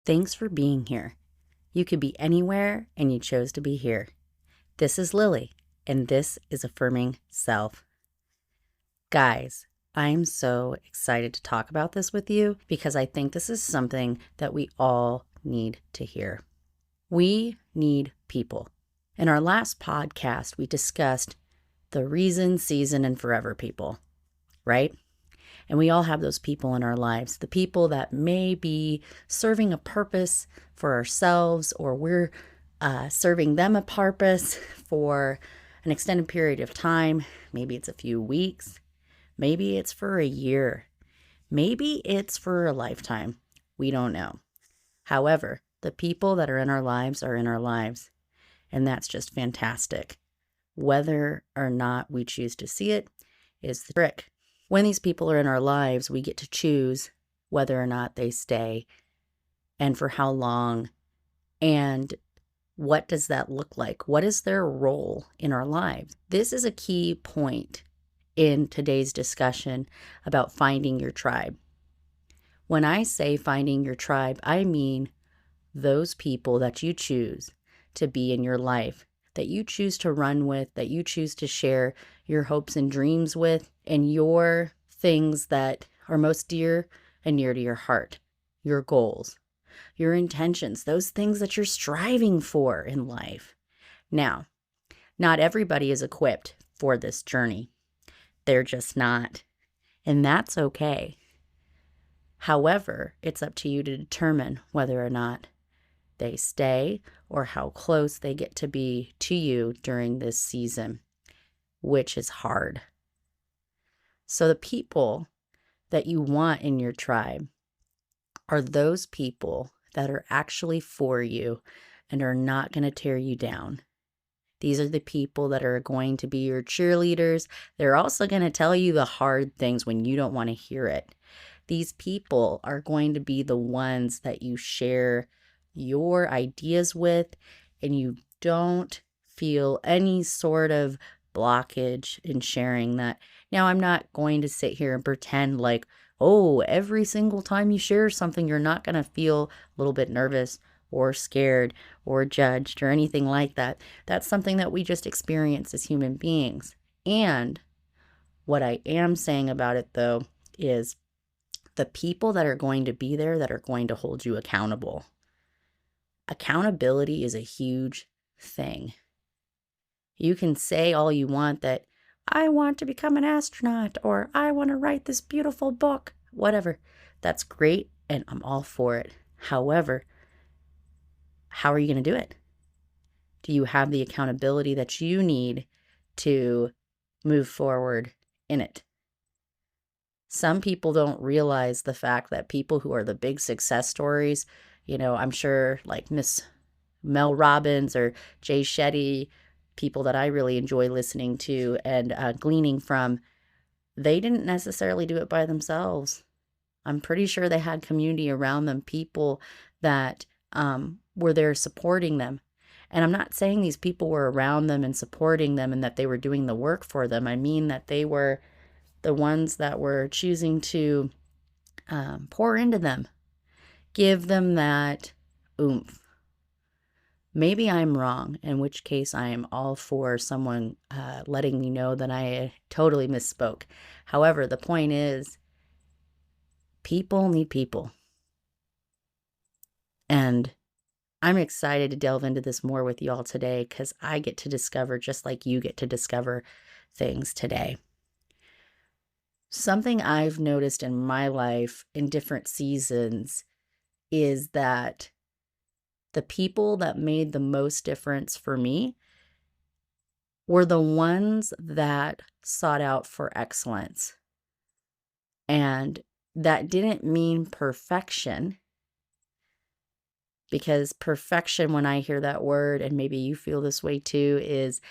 Thanks for being here. You could be anywhere and you chose to be here. This is Lily, and this is Affirming Self. Guys, I'm so excited to talk about this with you because I think this is something that we all need to hear. We need people. In our last podcast, we discussed the reason, season, and forever people, right? And we all have those people in our lives, the people that may be serving a purpose for ourselves, or we're serving them a purpose for an extended period of time. Maybe it's a few weeks. Maybe it's for a year. Maybe it's for a lifetime. We don't know. However, the people that are in our lives are in our lives. And that's just fantastic. Whether or not we choose to see it is the trick. When these people are in our lives, we get to choose whether or not they stay and for how long, and what does that look like? What is their role in our lives? This is a key point in today's discussion about finding your tribe. When I say finding your tribe, I mean those people that you choose to be in your life, that you choose to run with, that you choose to share your hopes and dreams with, and your things that are most dear and near to your heart, your goals, your intentions, those things that you're striving for in life. Now, not everybody is equipped for this journey. They're just not, and that's okay. However, it's up to you to determine whether or not they stay or how close they get to be to you during this season, which is hard. So the people that you want in your tribe are those people that are actually for you and are not going to tear you down. These are the people that are going to be your cheerleaders. They're also going to tell you the hard things when you don't want to hear it. These people are going to be the ones that you share your ideas with, and you don't feel any sort of blockage in sharing that. Now, I'm not going to sit here and pretend like, oh, every single time you share something, you're not going to feel a little bit nervous or scared or judged or anything like that. That's something that we just experience as human beings. And what I am saying about it, though, is the people that are going to be there that are going to hold you accountable. Accountability is a huge thing. You can say all you want that I want to become an astronaut, or I want to write this beautiful book, whatever. That's great, and I'm all for it. However, how are you going to do it? Do you have the accountability that you need to move forward in it? Some people don't realize the fact that people who are the big success stories, I'm sure like Miss Mel Robbins or Jay Shetty, people that I really enjoy listening to and gleaning from, they didn't necessarily do it by themselves. I'm pretty sure they had community around them, people that were there supporting them. And I'm not saying these people were around them and supporting them and that they were doing the work for them. I mean that they were the ones that were choosing to pour into them, give them that oomph. Maybe I'm wrong, in which case I am all for someone letting me know that I totally misspoke. However, the point is, people need people. And I'm excited to delve into this more with y'all today because I get to discover, just like you get to discover things today. Something I've noticed in my life in different seasons is that the people that made the most difference for me were the ones that sought out for excellence. And that didn't mean perfection, because perfection, when I hear that word, and maybe you feel this way too, is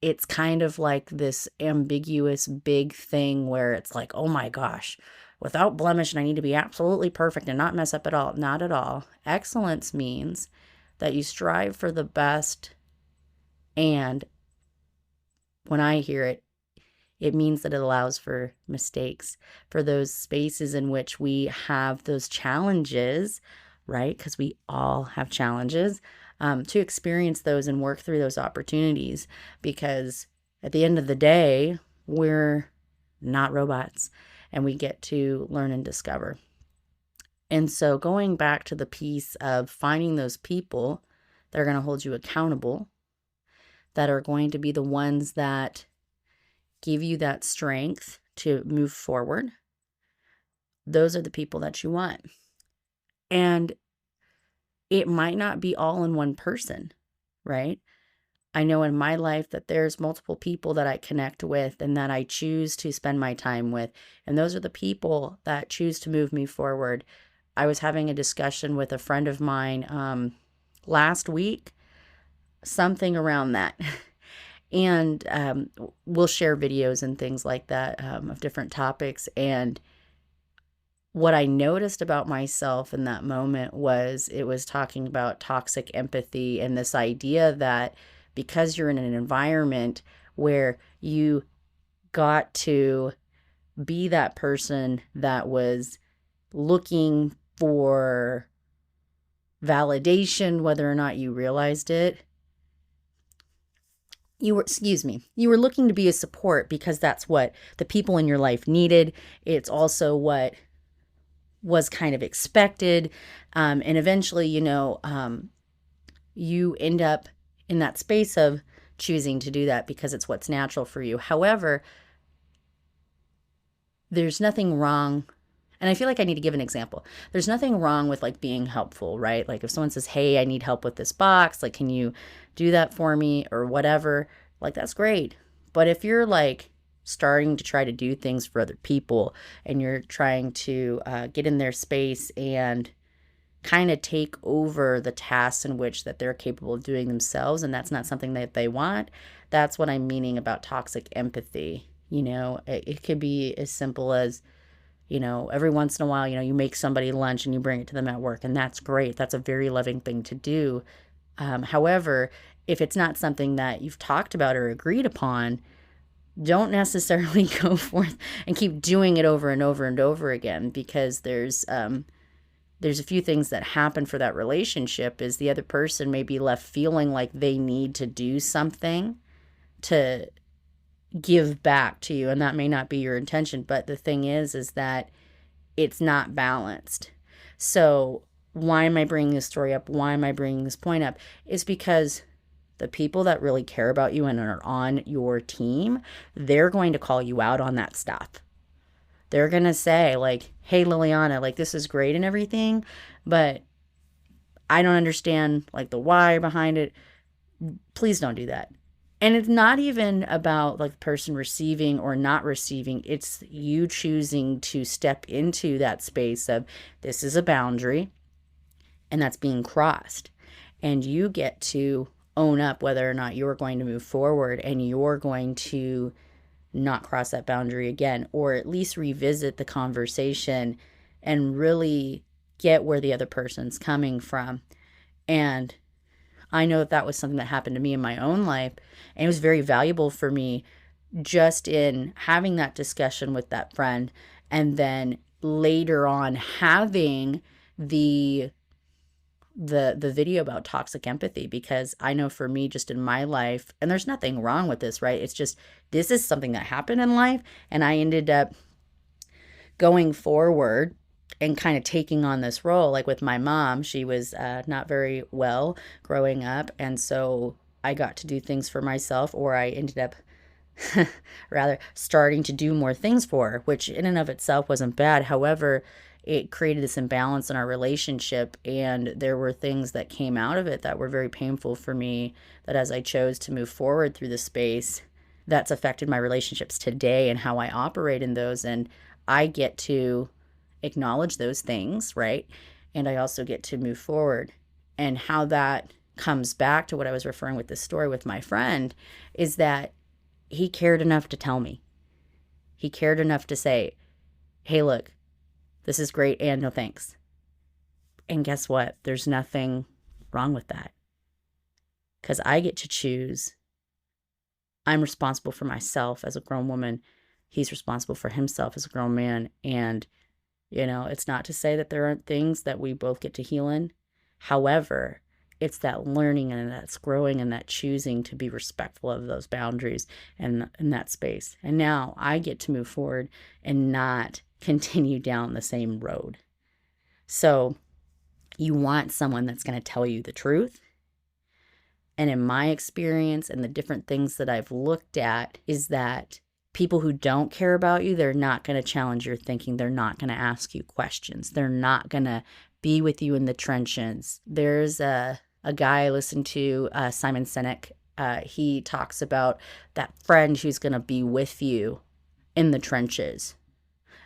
it's kind of like this ambiguous big thing where it's like, oh my gosh, without blemish, and I need to be absolutely perfect and not mess up at all. Not at all. Excellence means that you strive for the best, and when I hear it, it means that it allows for mistakes, for those spaces in which we have those challenges right? Because we all have challenges, to experience those and work through those opportunities, because at the end of the day, we're not robots and we get to learn and discover. And so going back to the piece of finding those people that are going to hold you accountable, that are going to be the ones that give you that strength to move forward, those are the people that you want. And it might not be all in one person, right? I know in my life that there's multiple people that I connect with and that I choose to spend my time with. And those are the people that choose to move me forward. I was having a discussion with a friend of mine last week, something around that. And we'll share videos and things like that of different topics. And what I noticed about myself in that moment was it was talking about toxic empathy and this idea that because you're in an environment where you got to be that person that was looking for validation, whether or not you realized it, you were looking to be a support because that's what the people in your life needed. It's also what was kind of expected. And eventually, you end up in that space of choosing to do that because it's what's natural for you. However, there's nothing wrong. And I feel like I need to give an example. There's nothing wrong with like being helpful, right? Like if someone says, hey, I need help with this box, like, can you do that for me or whatever? Like, that's great. But if you're like starting to try to do things for other people and you're trying to get in their space and kind of take over the tasks in which that they're capable of doing themselves, and that's not something that they want, that's what I'm meaning about toxic empathy. It could be as simple as, every once in a while, you make somebody lunch and you bring it to them at work, and that's great. That's a very loving thing to do. However, if it's not something that you've talked about or agreed upon, don't necessarily go forth and keep doing it over and over and over again, because there's a few things that happen for that relationship. Is the other person may be left feeling like they need to do something to give back to you, and that may not be your intention, but the thing is that it's not balanced. So why am I bringing this story up? Why am I bringing this point up? Is because the people that really care about you and are on your team, they're going to call you out on that stuff. They're going to say like, hey, Liliana, like, this is great and everything, but I don't understand like the why behind it. Please don't do that. And it's not even about like the person receiving or not receiving. It's you choosing to step into that space of, this is a boundary and that's being crossed. And you get to own up whether or not you're going to move forward and you're going to not cross that boundary again, or at least revisit the conversation and really get where the other person's coming from. And I know that was something that happened to me in my own life, and it was very valuable for me just in having that discussion with that friend, and then later on having the video about toxic empathy, because I know for me, just in my life, and there's nothing wrong with this, right? It's just, this is something that happened in life, and I ended up going forward and kind of taking on this role. Like with my mom, she was not very well growing up, and so I got to do things for myself, or I ended up rather starting to do more things for her, which in and of itself wasn't bad. However, it created this imbalance in our relationship, and there were things that came out of it that were very painful for me, that as I chose to move forward through the space, that's affected my relationships today and how I operate in those. And I get to acknowledge those things, right? And I also get to move forward. And how that comes back to what I was referring with this story with my friend is that he cared enough to tell me. He cared enough to say, hey, look, this is great and no thanks. And guess what? There's nothing wrong with that, because I get to choose. I'm responsible for myself as a grown woman. He's responsible for himself as a grown man. And It's not to say that there aren't things that we both get to heal in. However, it's that learning and that's growing and that choosing to be respectful of those boundaries and in that space. And now I get to move forward and not continue down the same road. So you want someone that's going to tell you the truth. And in my experience and the different things that I've looked at is that people who don't care about you, they're not going to challenge your thinking. They're not going to ask you questions. They're not going to be with you in the trenches. There's a guy I listened to, Simon Sinek. He talks about that friend who's going to be with you in the trenches.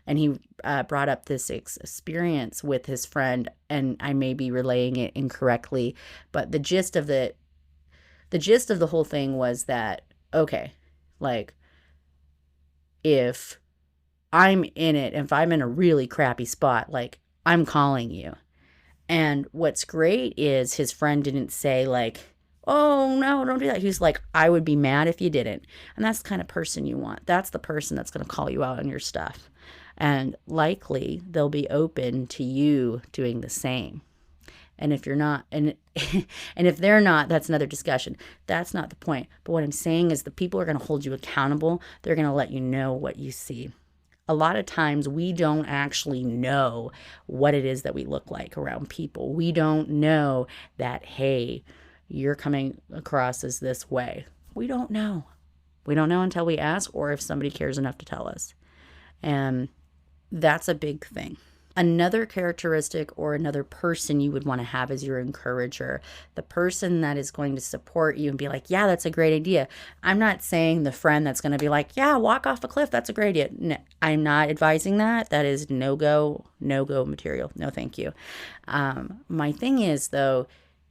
And he brought up this experience with his friend, and I may be relaying it incorrectly, but the gist of the whole thing was that, okay, like, if I'm in it, if I'm in a really crappy spot, like, I'm calling you. And what's great is his friend didn't say, like, oh, no, don't do that. He was like, I would be mad if you didn't. And that's the kind of person you want. That's the person that's going to call you out on your stuff. And likely they'll be open to you doing the same. And if you're not, and if they're not, that's another discussion. That's not the point. But what I'm saying is the people are going to hold you accountable. They're going to let you know what you see. A lot of times we don't actually know what it is that we look like around people. We don't know that, hey, you're coming across as this way. We don't know. We don't know until we ask, or if somebody cares enough to tell us. And that's a big thing. Another characteristic or another person you would want to have as your encourager, the person that is going to support you and be like, yeah, that's a great idea. I'm not saying the friend that's going to be like, yeah, walk off a cliff. That's a great idea. No, I'm not advising that. That is no-go material. No, thank you. My thing is, though,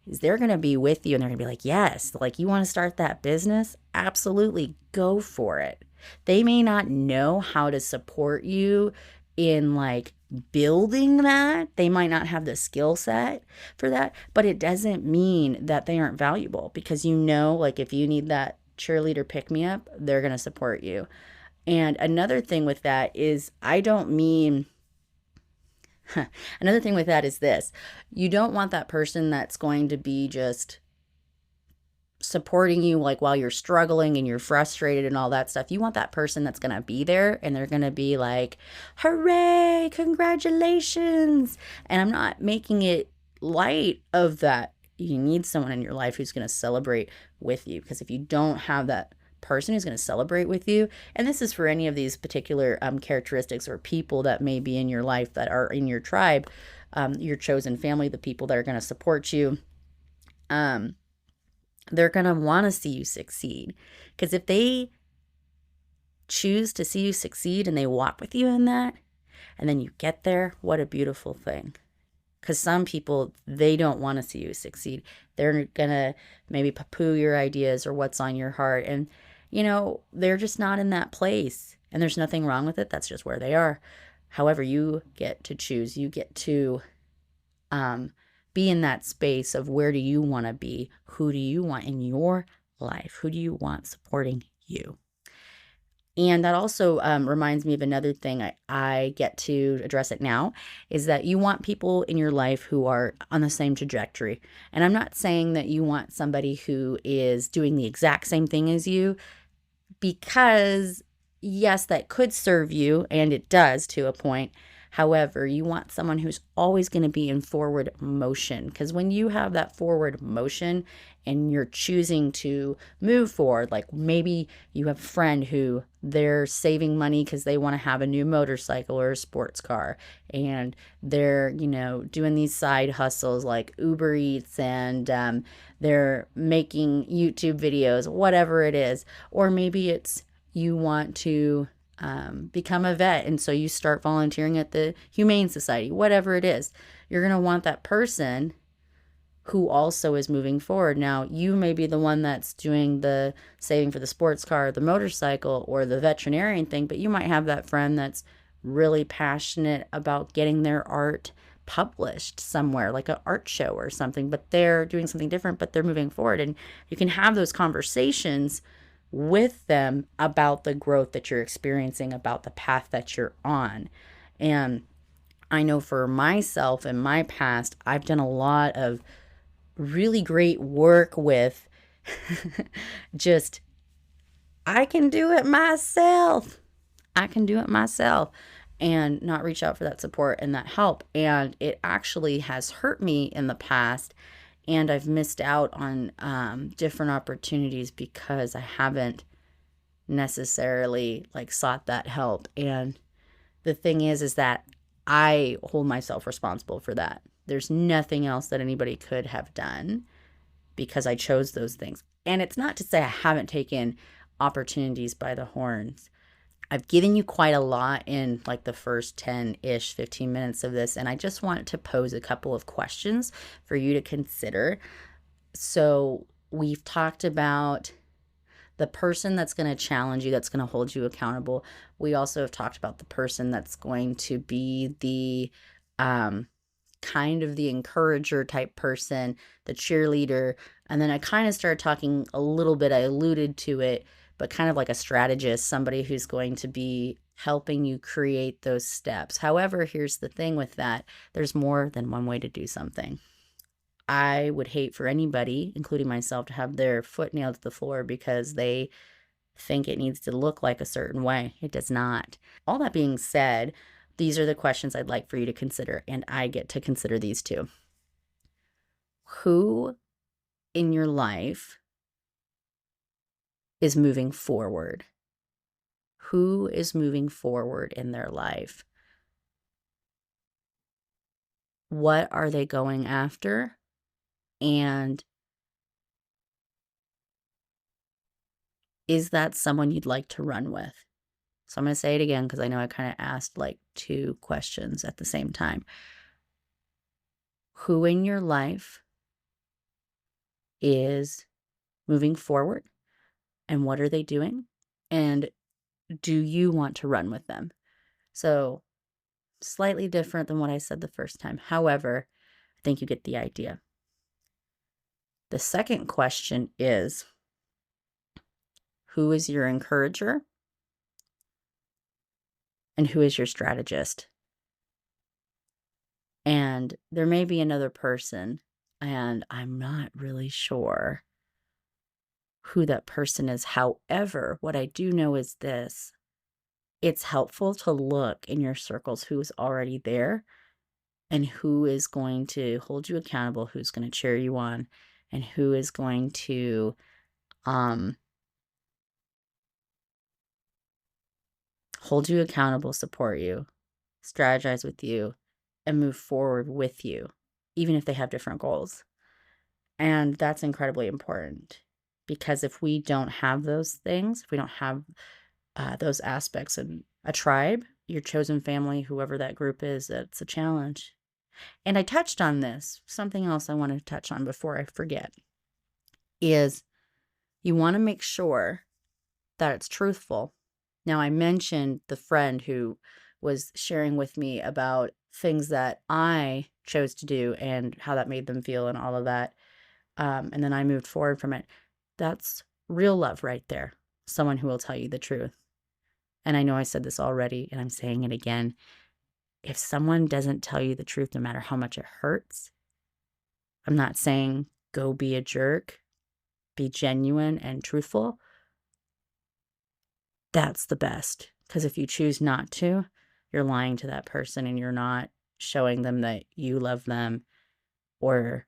is they're going to be with you and they're going to be like, yes, like, you want to start that business? Absolutely. Go for it. They may not know how to support you in like building that. They might not have the skill set for that, but it doesn't mean that they aren't valuable, because like, if you need that cheerleader pick me up, they're going to support you. And another thing with that is another thing with that is this: you don't want that person that's going to be just supporting you like while you're struggling and you're frustrated and all that stuff. You want that person that's going to be there and they're going to be like, hooray, congratulations. And I'm not making it light of that. You need someone in your life who's going to celebrate with you, because if you don't have that person who's going to celebrate with you, and this is for any of these particular characteristics or people that may be in your life that are in your tribe, your chosen family, the people that are going to support you, they're going to want to see you succeed. Because if they choose to see you succeed and they walk with you in that, and then you get there, what a beautiful thing. Because some people, they don't want to see you succeed. They're going to maybe poo-poo your ideas or what's on your heart. And, they're just not in that place. And there's nothing wrong with it. That's just where they are. However, you get to choose. You get to be in that space of where do you want to be? Who do you want in your life? Who do you want supporting you? And that also reminds me of another thing I get to address it now, is that you want people in your life who are on the same trajectory. And I'm not saying that you want somebody who is doing the exact same thing as you, because yes, that could serve you, and it does to a point. However, you want someone who's always going to be in forward motion, because when you have that forward motion and you're choosing to move forward, like maybe you have a friend who they're saving money because they want to have a new motorcycle or a sports car, and they're, doing these side hustles like Uber Eats, and they're making YouTube videos, whatever it is. Or maybe it's you want to become a vet, and so you start volunteering at the Humane Society, whatever it is. You're going to want that person who also is moving forward. Now, you may be the one that's doing the saving for the sports car, the motorcycle, or the veterinarian thing, but you might have that friend that's really passionate about getting their art published somewhere, like an art show or something, but they're doing something different, but they're moving forward. And you can have those conversations with them about the growth that you're experiencing, about the path that you're on. And I know for myself in my past, I've done a lot of really great work with just, I can do it myself. I can do it myself and not reach out for that support and that help. And it actually has hurt me in the past. And I've missed out on different opportunities because I haven't necessarily like sought that help. And the thing is that I hold myself responsible for that. There's nothing else that anybody could have done because I chose those things. And it's not to say I haven't taken opportunities by the horns. I've given you quite a lot in like the first 10-ish, 15 minutes of this, and I just want to pose a couple of questions for you to consider. So we've talked about the person that's going to challenge you, that's going to hold you accountable. We also have talked about the person that's going to be the kind of the encourager type person, the cheerleader. And then I kind of started talking a little bit, I alluded to it, but kind of like a strategist, somebody who's going to be helping you create those steps. However, here's the thing with that, there's more than one way to do something. I would hate for anybody, including myself, to have their foot nailed to the floor because they think it needs to look like a certain way. It does not. All that being said, these are the questions I'd like for you to consider, and I get to consider these too. Who in your life is moving forward? Who is moving forward in their life? What are they going after? And is that someone you'd like to run with? So I'm going to say it again because I know I kind of asked like two questions at the same time. Who in your life is moving forward? And what are they doing? And do you want to run with them? So slightly different than what I said the first time. However, I think you get the idea. The second question is, who is your encourager? And who is your strategist? And there may be another person, and I'm not really sure who that person is. However, what I do know is this: it's helpful to look in your circles who's already there and who is going to hold you accountable, who's going to cheer you on, and who is going to hold you accountable, support you, strategize with you, and move forward with you, even if they have different goals. And that's incredibly important because if we don't have those things, if we don't have those aspects in a tribe, your chosen family, whoever that group is, it's a challenge. And I touched on this. Something else I want to touch on before I forget is you want to make sure that it's truthful. Now, I mentioned the friend who was sharing with me about things that I chose to do and how that made them feel and all of that. And then I moved forward from it. That's real love right there. Someone who will tell you the truth. And I know I said this already, and I'm saying it again. If someone doesn't tell you the truth, no matter how much it hurts, I'm not saying go be a jerk, be genuine and truthful. That's the best. Because if you choose not to, you're lying to that person and you're not showing them that you love them or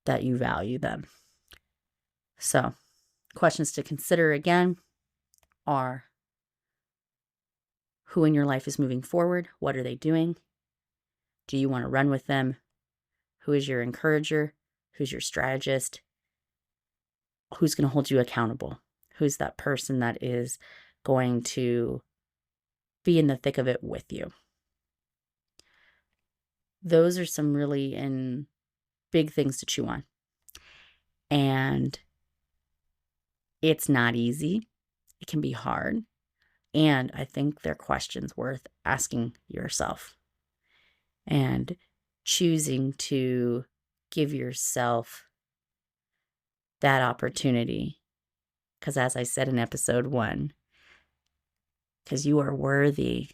that you value them. So, questions to consider again are: who in your life is moving forward? What are they doing? Do you want to run with them? Who is your encourager? Who's your strategist? Who's going to hold you accountable? Who's that person that is going to be in the thick of it with you? Those are some really big things to chew on. And it's not easy. It can be hard. And I think they're questions worth asking yourself and choosing to give yourself that opportunity. Because as I said in episode 1, because you are worthy.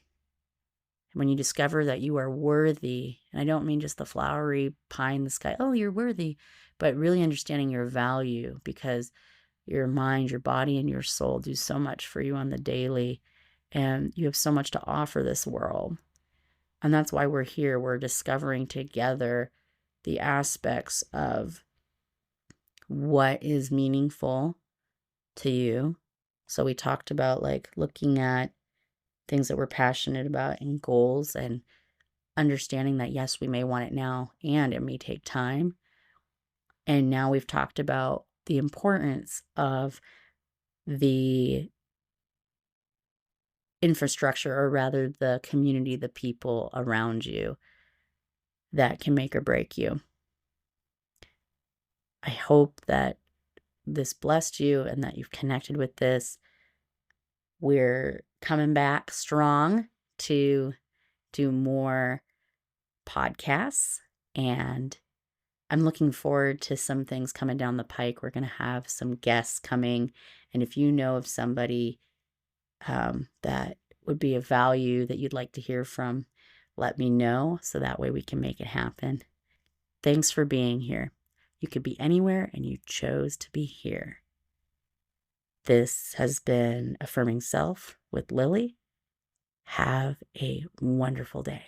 when you discover that you are worthy, and I don't mean just the flowery pie in the sky, oh, you're worthy, but really understanding your value, because your mind, your body, and your soul do so much for you on the daily, and you have so much to offer this world. And that's why we're here. We're discovering together the aspects of what is meaningful to you. So we talked about like looking at things that we're passionate about and goals, and understanding that, yes, we may want it now and it may take time. And now we've talked about the importance of the infrastructure, or rather the community, the people around you that can make or break you. I hope that this blessed you and that you've connected with this. We're coming back strong to do more podcasts, and I'm looking forward to some things coming down the pike. We're going to have some guests coming, and if you know of somebody that would be of value that you'd like to hear from, let me know so that way we can make it happen. Thanks for being here. You could be anywhere and you chose to be here. This has been Affirming Self with Lily. Have a wonderful day.